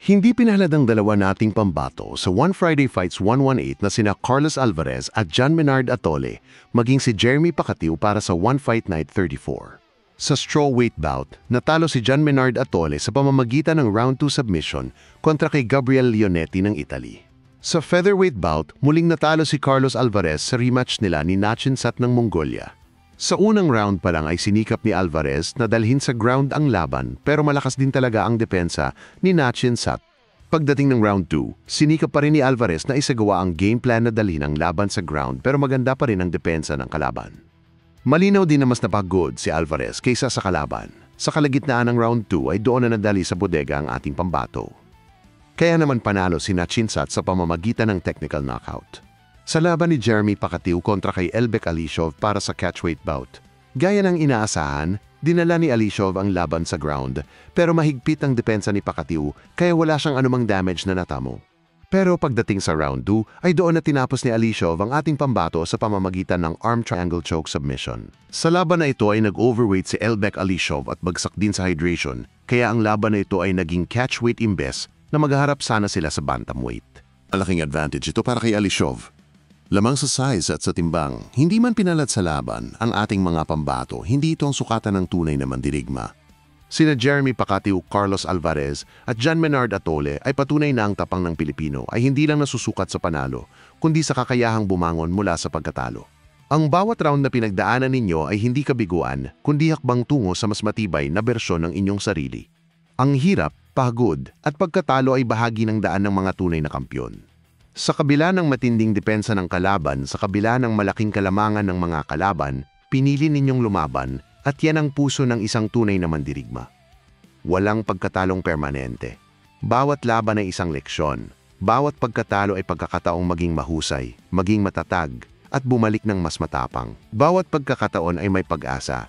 Hindi pinahaladang dalawa nating pambato sa One Friday Fights 118 na sina Carlos Alvarez at John Menard Atole, maging si Jeremy Pacatiw para sa One Fight Night 34. Sa strawweight bout, natalo si John Menard Atole sa pamamagitan ng round 2 submission kontra kay Gabriel Leonetti ng Italy. Sa featherweight bout, muling natalo si Carlos Alvarez sa rematch nila ni Nachinsat ng Mongolia. Sa unang round pa lang ay sinikap ni Alvarez na dalhin sa ground ang laban pero malakas din talaga ang depensa ni Nachinsat. Pagdating ng round 2, sinikap pa rin ni Alvarez na isagawa ang game plan na dalhin ang laban sa ground pero maganda pa rin ang depensa ng kalaban. Malinaw din na mas napagod si Alvarez kaysa sa kalaban. Sa kalagitnaan ng round 2 ay doon na nadali sa bodega ang ating pambato. Kaya naman panalo si Nachinsat sa pamamagitan ng technical knockout. Sa laban ni Jeremy Pacatiw kontra kay Elbek Alishov para sa catchweight bout, gaya ng inaasahan, dinala ni Alishov ang laban sa ground pero mahigpit ang depensa ni Pacatiw kaya wala siyang anumang damage na natamo. Pero pagdating sa round 2 ay doon na tinapos ni Alishov ang ating pambato sa pamamagitan ng arm triangle choke submission. Sa laban na ito ay nag-overweight si Elbek Alishov at bagsak din sa hydration kaya ang laban na ito ay naging catchweight imbes na maghaharap sana sila sa bantamweight. Malaking advantage ito para kay Alishov. Lamang sa size at sa timbang, hindi man pinalad sa laban ang ating mga pambato, hindi ito ang sukatan ng tunay na mandirigma. Sina Jeremy Pacatiw, Carlos Alvarez at John Menard Atole ay patunay na ang tapang ng Pilipino ay hindi lang nasusukat sa panalo, kundi sa kakayahang bumangon mula sa pagkatalo. Ang bawat round na pinagdaanan ninyo ay hindi kabiguan, kundi hakbang tungo sa mas matibay na bersyon ng inyong sarili. Ang hirap, pagod at pagkatalo ay bahagi ng daan ng mga tunay na kampyon. Sa kabila ng matinding depensa ng kalaban, sa kabila ng malaking kalamangan ng mga kalaban, pinili ninyong lumaban at yan ang puso ng isang tunay na mandirigma. Walang pagkatalong permanente. Bawat laban ay isang leksyon. Bawat pagkatalo ay pagkakataong maging mahusay, maging matatag, at bumalik ng mas matapang. Bawat pagkakataon ay may pag-asa.